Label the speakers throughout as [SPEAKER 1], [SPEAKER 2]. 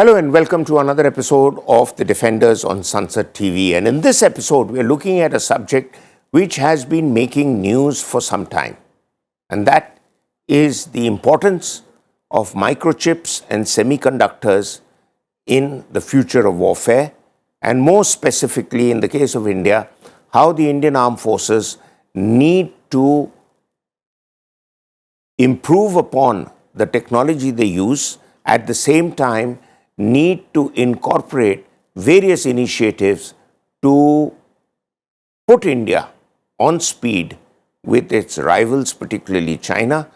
[SPEAKER 1] Hello and welcome to another episode of The Defenders on Sansad TV. And in this episode, we're looking at a subject which has been making news for some time. And that is the importance of microchips and semiconductors in the future of warfare. And more specifically, in the case of India, how the Indian Armed Forces need to improve upon the technology they use, at the same time need to incorporate various initiatives to put India on speed with its rivals, particularly China,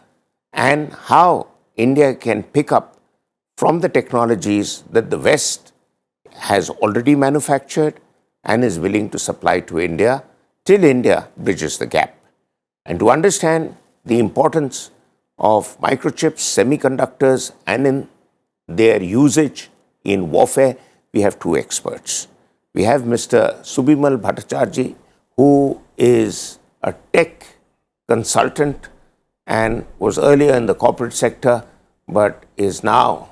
[SPEAKER 1] and how India can pick up from the technologies that the West has already manufactured and is willing to supply to India till India bridges the gap. And to understand the importance of microchips, semiconductors, and in their usage in warfare, we have two experts. We have Mr. Subimal Bhattacharjee, who is a tech consultant and was earlier in the corporate sector, but is now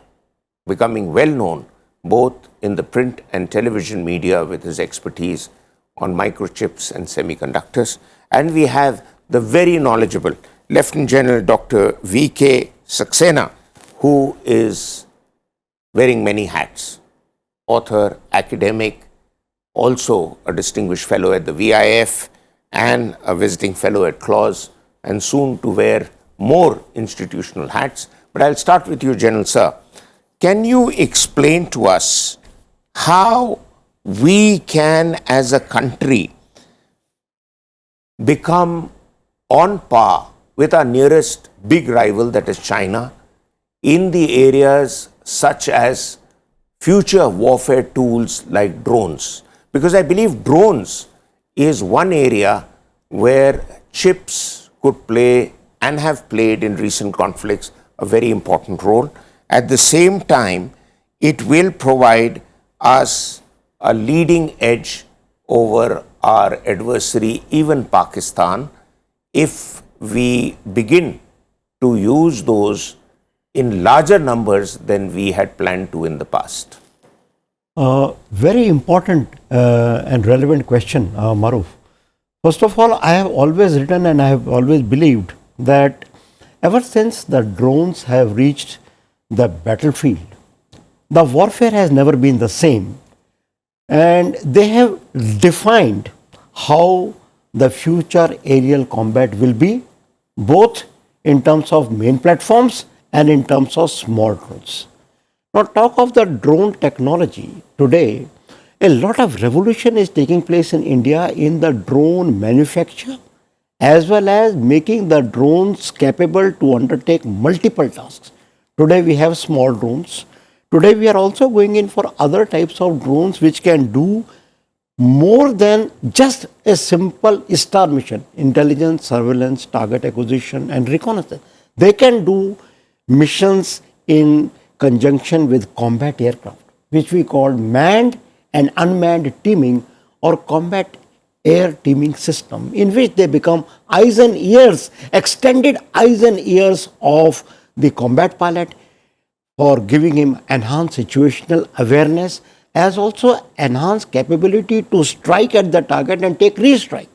[SPEAKER 1] becoming well known both in the print and television media with his expertise on microchips and semiconductors. And we have the very knowledgeable Lieutenant General Dr. V.K. Saxena, who is wearing many hats, author, academic, also a distinguished fellow at the VIF and a visiting fellow at CLAWS, and soon to wear more institutional hats. But I'll start with you, General Sir. Can you explain to us how we can, as a country, become on par with our nearest big rival, that is China, in the areas such as future warfare tools like drones? Because I believe drones is one area where chips could play and have played in recent conflicts a very important role. At the same time, it will provide us a leading edge over our adversary, even Pakistan, if we begin to use those in larger numbers than we had planned to in the past.
[SPEAKER 2] Very important and relevant question, Maroof. First of all, I have always written and I have always believed that ever since the drones have reached the battlefield, the warfare has never been the same. And they have defined how the future aerial combat will be, both in terms of main platforms and in terms of small drones. Now, talk of the drone technology today, a lot of revolution is taking place in India in the drone manufacture, as well as making the drones capable to undertake multiple tasks. Today we have small drones. Today we are also going in for other types of drones which can do more than just a simple star mission, intelligence, surveillance, target acquisition, and reconnaissance. They can do missions in conjunction with combat aircraft, which we call manned and unmanned teaming or combat air teaming system, in which they become eyes and ears, extended eyes and ears of the combat pilot for giving him enhanced situational awareness, as also enhanced capability to strike at the target and take restrike.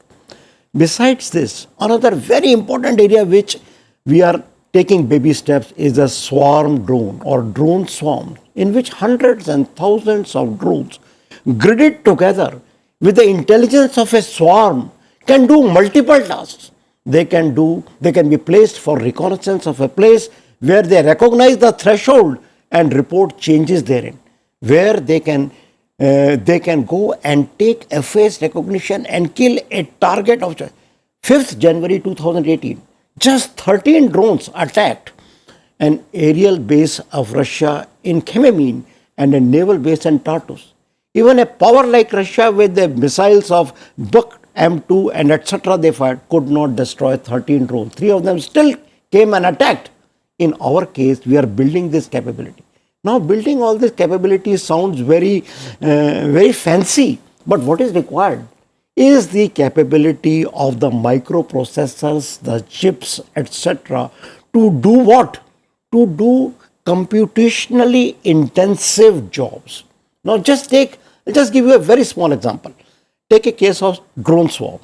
[SPEAKER 2] Besides this, another very important area which we are taking baby steps is a swarm drone or drone swarm, in which hundreds and thousands of drones gridded together with the intelligence of a swarm can do multiple tasks. They can be placed for reconnaissance of a place where they recognize the threshold and report changes therein, where they can go and take a face recognition and kill a target of 5th January 2018. Just 13 drones attacked an aerial base of Russia in Khmeimim and a naval base in Tartus. Even a power like Russia with the missiles of Buk M2 and etc. they fired could not destroy 13 drones. 3 of them still came and attacked. In our case, we are building this capability. Now, building all this capability sounds very fancy, but what is required is the capability of the microprocessors, the chips, etc. to do what? To do computationally intensive jobs. Now just I'll just give you a very small example. Take a case of drone swarm.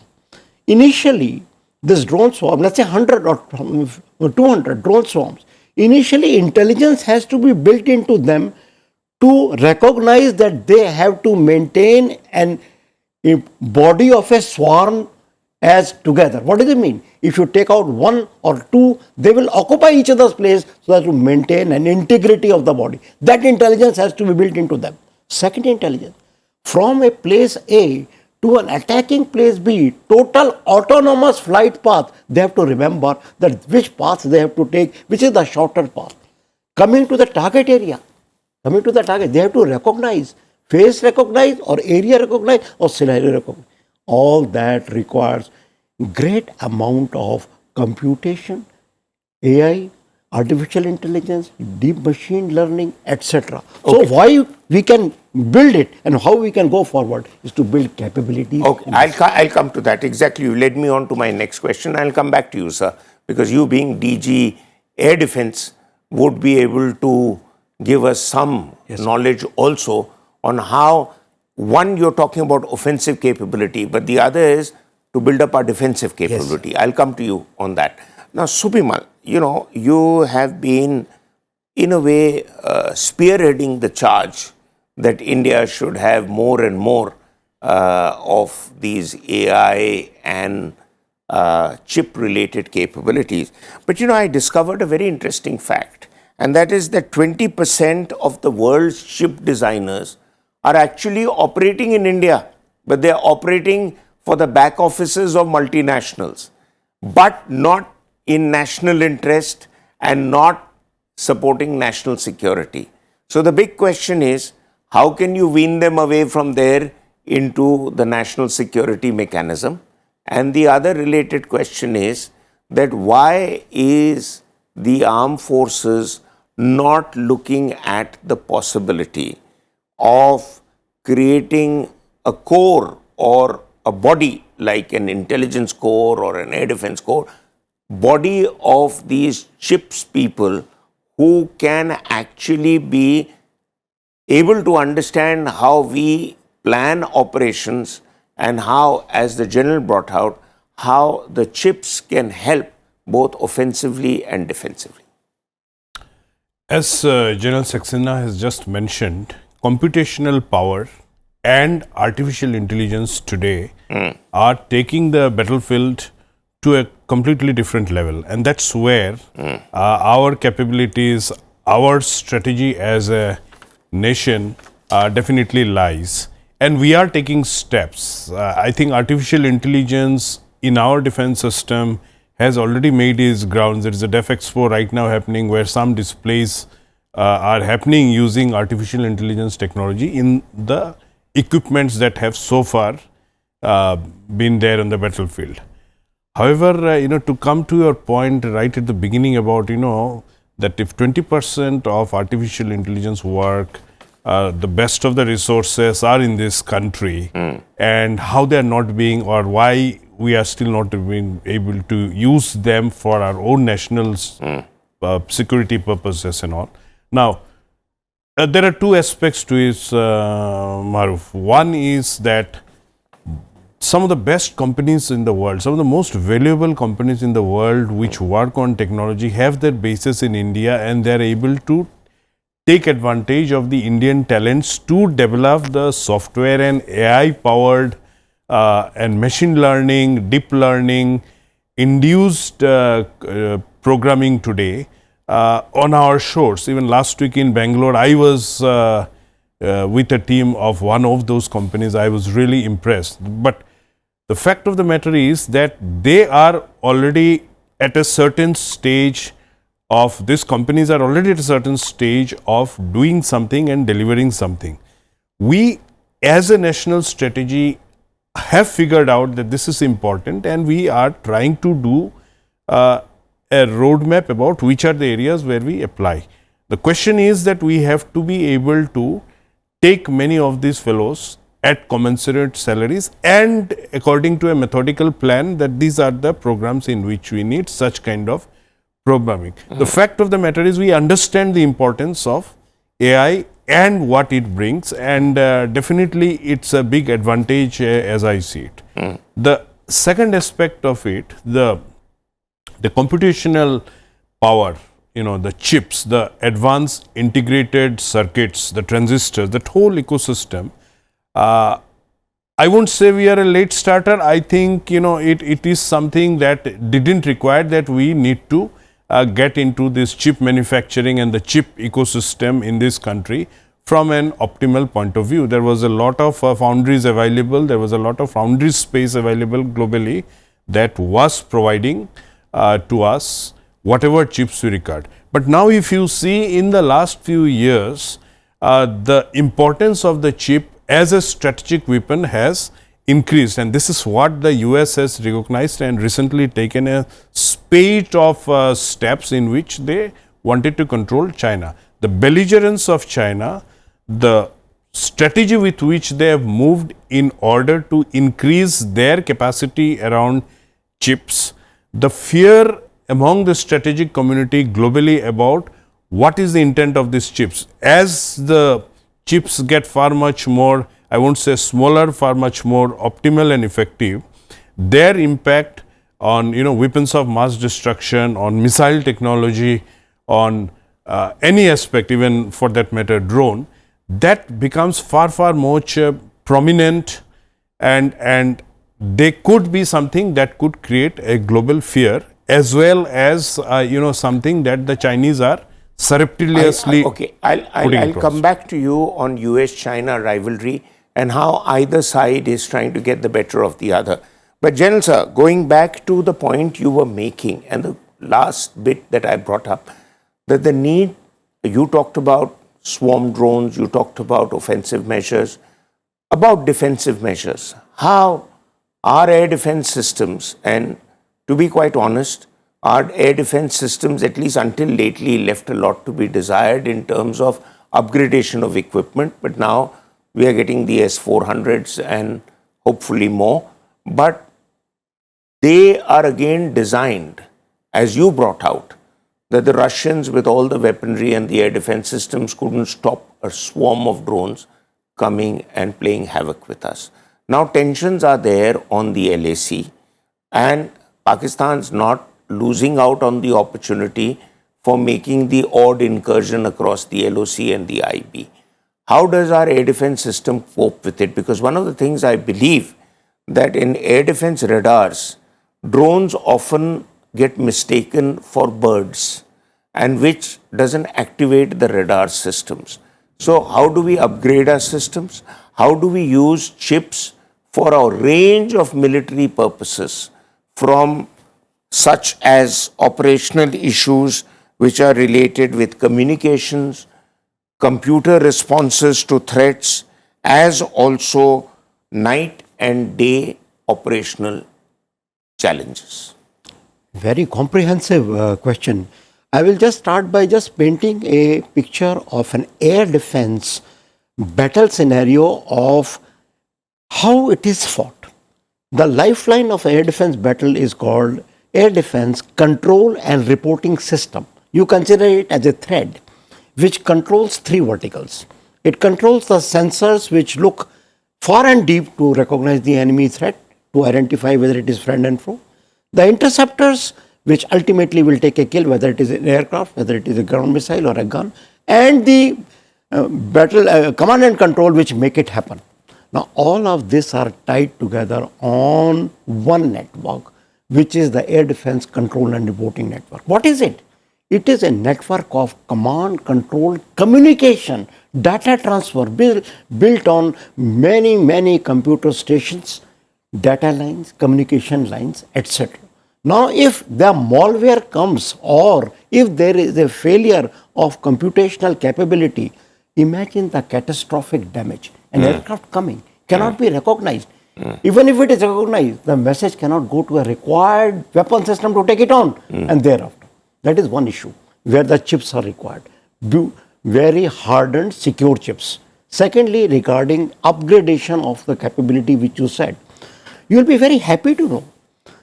[SPEAKER 2] Initially, this drone swarm, let's say 100 or 200 drone swarms, initially intelligence has to be built into them to recognize that they have to maintain a body of a swarm as together. What does it mean? If you take out one or two, they will occupy each other's place so as to maintain an integrity of the body. That intelligence has to be built into them. Second intelligence, from a place A to an attacking place B, total autonomous flight path, they have to remember that which path they have to take, which is the shorter path. Coming to the target area, they have to recognize, face recognize or area recognize or scenario recognize. All that requires great amount of computation, AI, artificial intelligence, deep machine learning, etc.
[SPEAKER 1] Okay.
[SPEAKER 2] So why we can build it and how we can go forward is to build capabilities.
[SPEAKER 1] Okay, I'll come to that. Exactly. You led me on to my next question. I'll come back to you, sir, because you being DG Air Defense would be able to give us some knowledge also on how, one, you're talking about offensive capability, but the other is to build up our defensive capability. Yes. I'll come to you on that. Now, Subimal, you have been, in a way, spearheading the charge that India should have more and more of these AI and chip-related capabilities. But, I discovered a very interesting fact, and that is that 20% of the world's chip designers are actually operating in India, but they are operating for the back offices of multinationals, but not in national interest and not supporting national security. So the big question is, how can you wean them away from there into the national security mechanism? And the other related question is that why is the armed forces not looking at the possibility of creating a corps or a body like an intelligence corps or an air defense corps, body of these chips people who can actually be able to understand how we plan operations and how, as the general brought out, how the chips can help both offensively and defensively.
[SPEAKER 3] As General Saxena has just mentioned, computational power and artificial intelligence today are taking the battlefield to a completely different level. And that's where our capabilities, our strategy as a nation definitely lies. And we are taking steps. I think artificial intelligence in our defense system has already made its grounds. There is a DEF Expo right now happening where some displays are happening using artificial intelligence technology in the equipments that have so far been there on the battlefield. However, to come to your point right at the beginning about, that if 20% of artificial intelligence work, the best of the resources are in this country, and how they are not being, or why we are still not being able to use them for our own national security purposes and all. Now, there are two aspects to it, Maroof. One is that some of the best companies in the world, some of the most valuable companies in the world which work on technology have their bases in India, and they are able to take advantage of the Indian talents to develop the software and AI powered and machine learning, deep learning induced programming today on our shores. Even last week in Bangalore, I was with a team of one of those companies. I was really impressed. But the fact of the matter is that they are already at a certain stage of, these companies are already at a certain stage of doing something and delivering something. We as a national strategy have figured out that this is important, and we are trying to do a roadmap about which are the areas where we apply. The question is that we have to be able to take many of these fellows at commensurate salaries and according to a methodical plan that these are the programs in which we need such kind of programming. The fact of the matter is we understand the importance of AI and what it brings, and definitely it's a big advantage as I see it. The second aspect of it, the computational power, the chips, the advanced integrated circuits, the transistors, that whole ecosystem. I won't say we are a late starter. I think, it is something that didn't require that we need to get into this chip manufacturing and the chip ecosystem in this country from an optimal point of view. There was a lot of foundries available. There was a lot of foundry space available globally that was providing to us whatever chips we required. But now if you see in the last few years, the importance of the chip as a strategic weapon has increased, and this is what the US has recognized and recently taken a spate of steps in which they wanted to control China. The belligerence of China, the strategy with which they have moved in order to increase their capacity around chips, the fear among the strategic community globally about what is the intent of these chips. As the chips get far much more, I won't say smaller, far much more optimal and effective, their impact on weapons of mass destruction, on missile technology, on any aspect, even for that matter drone, that becomes far much prominent, and they could be something that could create a global fear, as well as something that the Chinese are surreptitiously
[SPEAKER 1] I'll come back to you on US-China rivalry and how either side is trying to get the better of the other. But General Sir, going back to the point you were making and the last bit that I brought up, that the need, you talked about swarm drones, you talked about offensive measures, about defensive measures. How our air defense systems, and to be quite honest, our air defense systems, at least until lately, left a lot to be desired in terms of upgradation of equipment. But now we are getting the S-400s and hopefully more. But they are again designed, as you brought out, that the Russians with all the weaponry and the air defense systems couldn't stop a swarm of drones coming and playing havoc with us. Now tensions are there on the LAC, and Pakistan's not losing out on the opportunity for making the odd incursion across the LOC and the IB. How does our air defense system cope with it? Because one of the things I believe that in air defense radars, drones often get mistaken for birds, and which doesn't activate the radar systems. So how do we upgrade our systems? How do we use chips for a range of military purposes, from such as operational issues which are related with communications, computer responses to threats, as also night and day operational challenges?
[SPEAKER 2] Very comprehensive question. I will just start by just painting a picture of an air defense battle scenario of how it is fought. The lifeline of air defense battle is called Air Defense Control and Reporting System. You consider it as a thread which controls three verticals. It controls the sensors which look far and deep to recognize the enemy threat, to identify whether it is friend and foe. The interceptors, which ultimately will take a kill, whether it is an aircraft, whether it is a ground missile or a gun, and the battle command and control, which make it happen. Now, all of this are tied together on one network, which is the Air Defense Control and Reporting Network. What is it? It is a network of command, control, communication, data transfer built on many computer stations, data lines, communication lines, etc. Now, if the malware comes, or if there is a failure of computational capability, imagine the catastrophic damage. An aircraft coming cannot be recognized. Even if it is recognized, the message cannot go to a required weapon system to take it on, and thereafter. That is one issue where the chips are required. Very hardened, secure chips. Secondly, regarding upgradation of the capability which you said, you will be very happy to know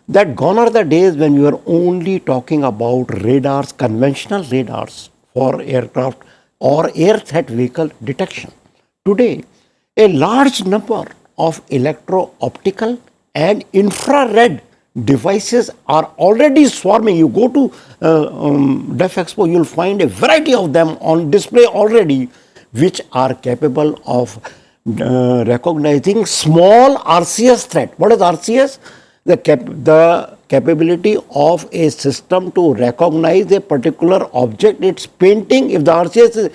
[SPEAKER 2] that gone are the days when we were only talking about radars, conventional radars for aircraft or air threat vehicle detection. Today, a large number of electro-optical and infrared devices are already swarming. You go to Def Expo, you'll find a variety of them on display already, which are capable of recognizing small RCS threat. What is RCS? The capability of a system to recognize a particular object it's painting. If the RCS is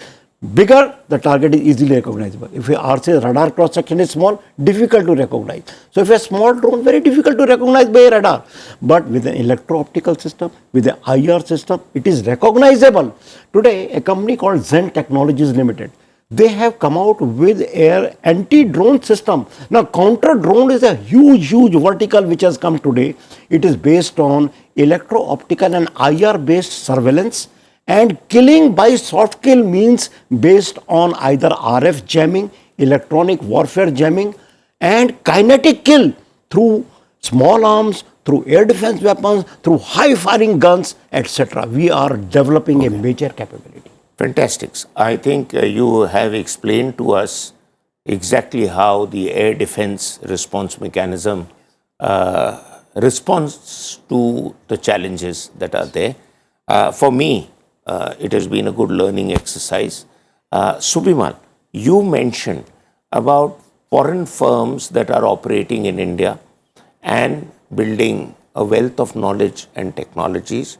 [SPEAKER 2] bigger, the target is easily recognizable. If a RCS radar cross section is small, difficult to recognize. So if a small drone, very difficult to recognize by a radar. But with an electro-optical system, with an IR system, it is recognizable. Today, a company called Zen Technologies Limited, they have come out with an anti-drone system. Now, counter-drone is a huge vertical which has come today. It is based on electro-optical and IR-based surveillance, and killing by soft kill means based on either RF jamming, electronic warfare jamming, and kinetic kill through small arms, through air defense weapons, through high-firing guns, etc. We are developing a major capability.
[SPEAKER 1] Fantastic. I think you have explained to us exactly how the air defense response mechanism responds to the challenges that are there. For me, it has been a good learning exercise. Subimal, you mentioned about foreign firms that are operating in India and building a wealth of knowledge and technologies.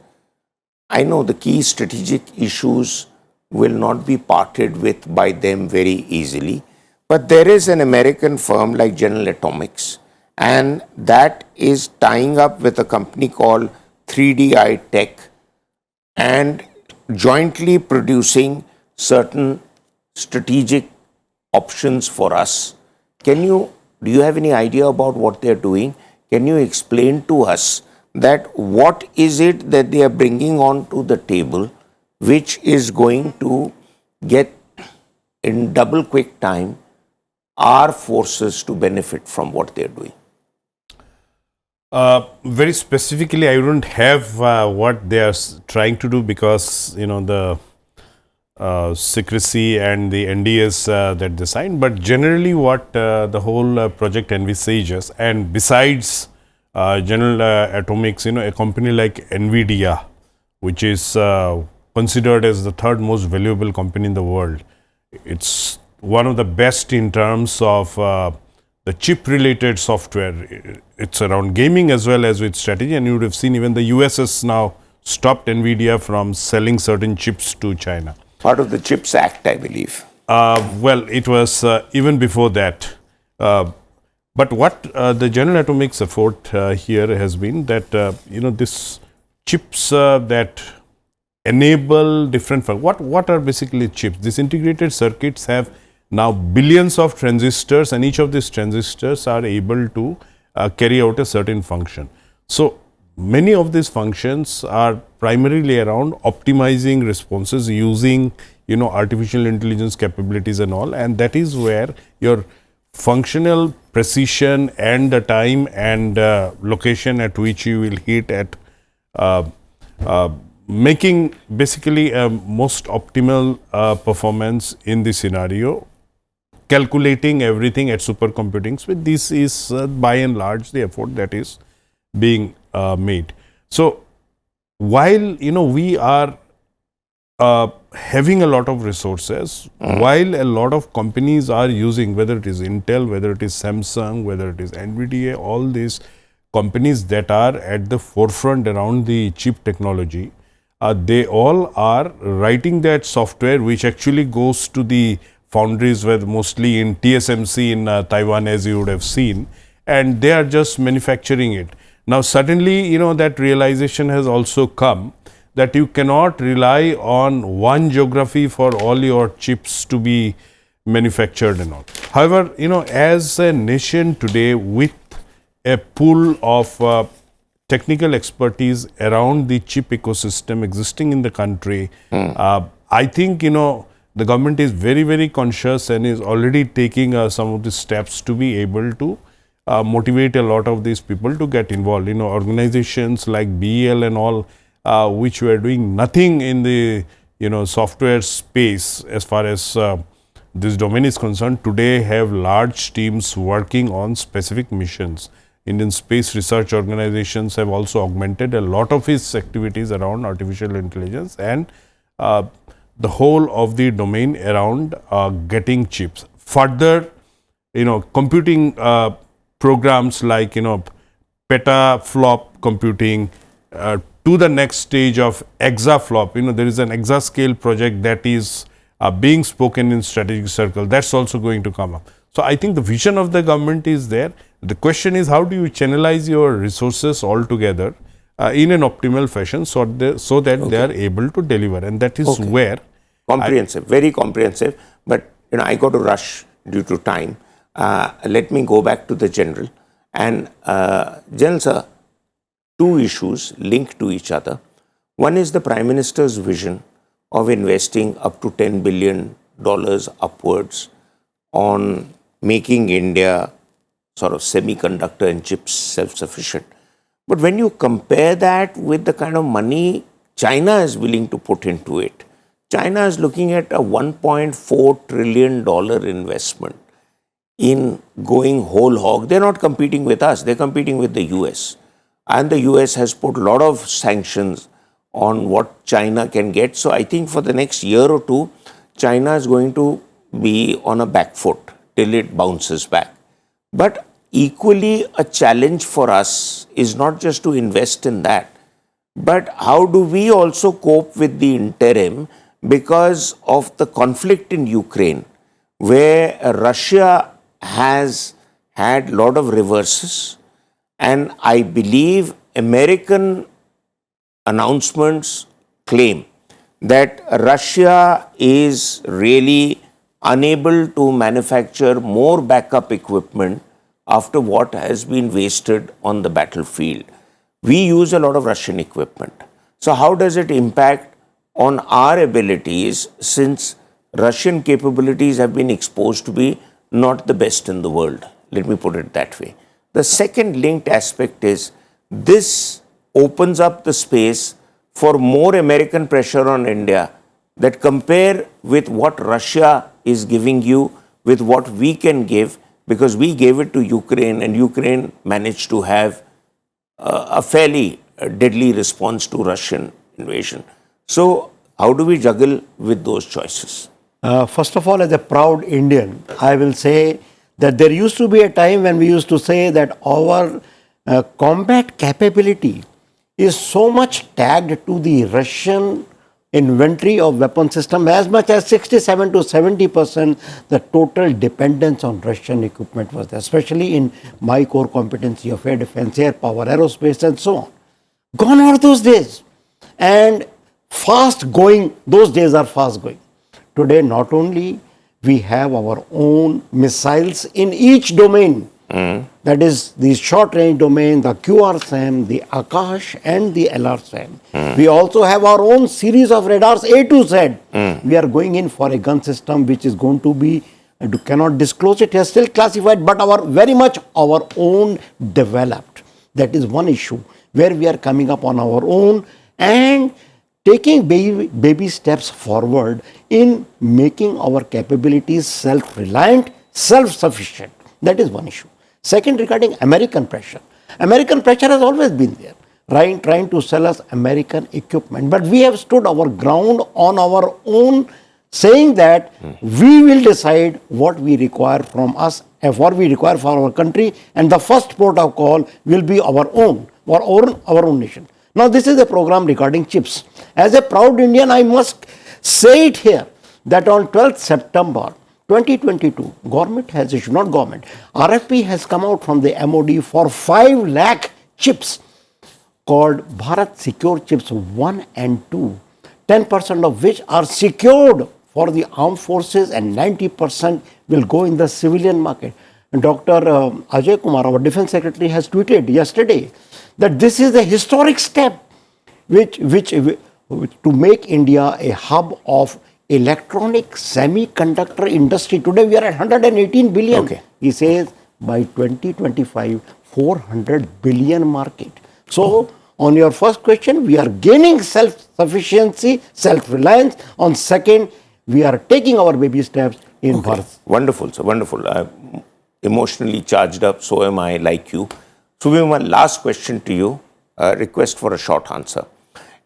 [SPEAKER 1] I know the key strategic issues will not be parted with by them very easily. But there is an American firm like General Atomics, and that is tying up with a company called 3DI Tech and jointly producing certain strategic options for us. Do you have any idea about what they're doing? Can you explain to us that what is it that they are bringing onto the table which is going to get in double quick time our forces to benefit from what they're doing?
[SPEAKER 3] Very specifically, I wouldn't have what they are trying to do because, the secrecy and the NDAs that they signed. But generally what the whole project envisages, and besides General Atomics, a company like NVIDIA, which is considered as the third most valuable company in the world. It's one of the best in terms of the chip-related software. It's around gaming as well as with strategy, and you would have seen even the US has now stopped NVIDIA from selling certain chips to China.
[SPEAKER 1] Part of the CHIPS Act, I believe.
[SPEAKER 3] Well, it was even before that. But what the General Atomics effort here has been that, this chips that enable different, what are basically chips? These integrated circuits have now billions of transistors, and each of these transistors are able to carry out a certain function. So many of these functions are primarily around optimizing responses using, artificial intelligence capabilities and all, and that is where your functional precision and the time and location at which you will hit at making basically a most optimal performance in the scenario, calculating everything at supercomputing speed. This is by and large the effort that is being made. So while we are having a lot of resources, while a lot of companies are using, whether it is Intel, whether it is Samsung, whether it is NVIDIA, all these companies that are at the forefront around the chip technology, they all are writing that software which actually goes to the foundries, where mostly in TSMC in Taiwan, as you would have seen, and they are just manufacturing it. Now suddenly, that realization has also come that you cannot rely on one geography for all your chips to be manufactured and all. However, as a nation today with a pool of technical expertise around the chip ecosystem existing in the country, I think, the government is very, very conscious and is already taking some of the steps to be able to motivate a lot of these people to get involved. Organizations like BEL and all, which were doing nothing in the software space as far as this domain is concerned, today have large teams working on specific missions. Indian space research organizations have also augmented a lot of its activities around artificial intelligence and the whole of the domain around getting chips. Further, computing programs like petaflop computing to the next stage of exaflop. There is an exascale project that is being spoken in strategic circle. That's also going to come up. So I think the vision of the government is there. The question is, how do you channelize your resources all together in an optimal fashion so that they are able to deliver, and that is where
[SPEAKER 1] comprehensive, very comprehensive. But I got to rush due to time. Let me go back to the general. And General sir, two issues linked to each other. One is the Prime Minister's vision of investing up to $10 billion upwards on making India sort of semiconductor and chips self-sufficient. But when you compare that with the kind of money China is willing to put into it, China is looking at a $1.4 trillion investment in going whole hog. They're not competing with us, they're competing with the US. And the US has put a lot of sanctions on what China can get. So I think for the next year or two, China is going to be on a back foot till it bounces back. But equally a challenge for us is not just to invest in that, but how do we also cope with the interim because of the conflict in Ukraine, where Russia has had a lot of reverses, and I believe American announcements claim that Russia is really unable to manufacture more backup equipment after what has been wasted on the battlefield. We use a lot of Russian equipment. So how does it impact on our abilities, since Russian capabilities have been exposed to be not the best in the world? Let me put it that way. The second linked aspect is this opens up the space for more American pressure on India, that compare with what Russia is giving you with what we can give, because we gave it to Ukraine and Ukraine managed to have a fairly deadly response to Russian invasion. So how do we juggle with those choices?
[SPEAKER 2] First of all, as a proud Indian, I will say that there used to be a time when we used to say that our combat capability is so much tagged to the Russian inventory of weapon system, as much as 67 to 70% the total dependence on Russian equipment was there, especially in my core competency of air defense, air power, aerospace and so on. Gone are those days, and fast going, those days are fast going. Today not only we have our own missiles in each domain, that is the short range domain, the QRSAM, the Akash and the LRSAM. We also have our own series of radars A to Z. We are going in for a gun system which is going to be, I cannot disclose it, is still classified, but very much our own developed. That is one issue where we are coming up on our own and taking baby steps forward in making our capabilities self-reliant, self-sufficient. That is one issue. Second, regarding American pressure. American pressure has always been there, right? Trying to sell us American equipment. But we have stood our ground on our own, saying that we will decide what we require from us and what we require for our country. And the first port of call will be our own nation. Now, this is a program regarding chips. As a proud Indian, I must say it here that on 12th September 2022, government has issued, not government, RFP has come out from the MOD for 5 lakh chips called Bharat Secure Chips 1 and 2, 10% of which are secured for the armed forces and 90% will go in the civilian market. And Dr. Ajay Kumar, our defense secretary, has tweeted yesterday that this is a historic step to make India a hub of electronic semiconductor industry. Today we are at 118 billion. He says by 2025 400 billion market. So, on your first question, we are gaining self-sufficiency, self-reliance. On second, we are taking our baby steps in Bharat.
[SPEAKER 1] Wonderful, sir. Wonderful. I'm emotionally charged up. So am I, like you. Subimal, last question to you. Request for a short answer.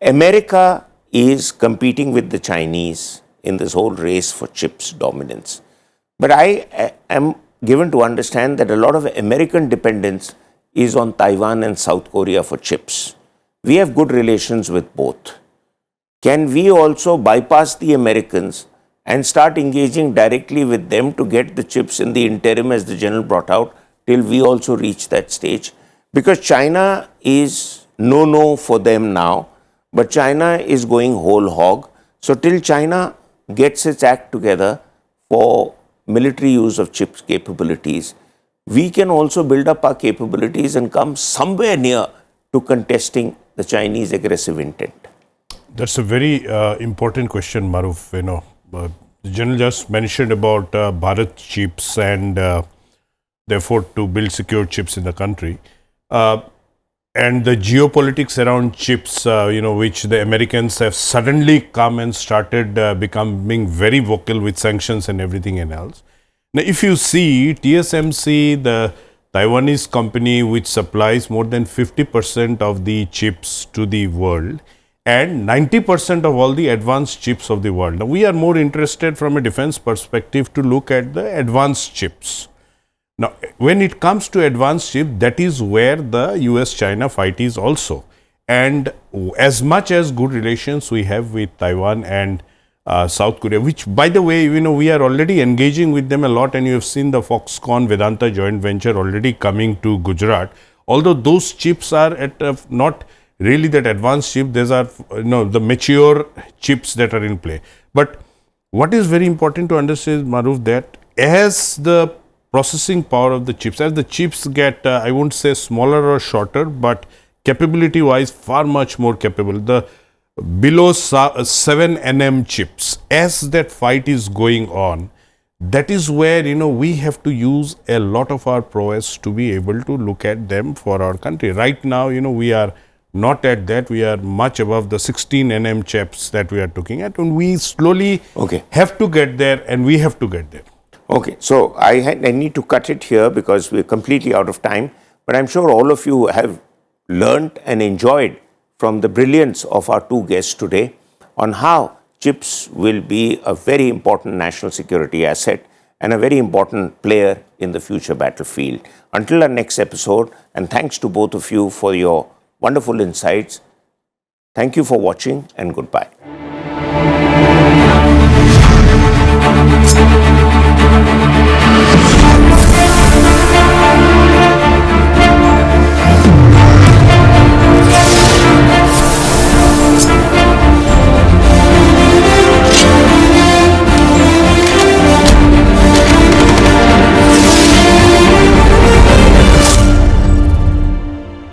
[SPEAKER 1] America is competing with the Chinese in this whole race for chips dominance. But I am given to understand that a lot of American dependence is on Taiwan and South Korea for chips. We have good relations with both. Can we also bypass the Americans and start engaging directly with them to get the chips in the interim, as the general brought out, till we also reach that stage? Because China is no for them now, but China is going whole hog. So till China gets its act together for military use of chips capabilities, we can also build up our capabilities and come somewhere near to contesting the Chinese aggressive intent.
[SPEAKER 3] That's a very important question, Maroof. The General just mentioned about Bharat chips and the effort to build secure chips in the country. And the geopolitics around chips, which the Americans have suddenly come and started becoming very vocal with sanctions and everything else. Now, if you see TSMC, the Taiwanese company which supplies more than 50% of the chips to the world and 90% of all the advanced chips of the world. Now, we are more interested from a defense perspective to look at the advanced chips. Now, when it comes to advanced chip, that is where the US-China fight is also. And as much as good relations we have with Taiwan and South Korea, which by the way, we are already engaging with them a lot, and you have seen the Foxconn Vedanta joint venture already coming to Gujarat. Although those chips are at not really that advanced chip, these are the mature chips that are in play. But what is very important to understand, Maroof, that as the processing power of the chips, as the chips get, I won't say smaller or shorter, but capability wise far much more capable. The below 7 nm chips, as that fight is going on, that is where we have to use a lot of our prowess to be able to look at them for our country. Right now, we are not at that. We are much above the 16 nm chips that we are looking at, and we slowly have to get there, and we have to get there.
[SPEAKER 1] Okay, so I need to cut it here because we're completely out of time. But I'm sure all of you have learned and enjoyed from the brilliance of our two guests today on how chips will be a very important national security asset and a very important player in the future battlefield. Until our next episode, and thanks to both of you for your wonderful insights. Thank you for watching, and goodbye.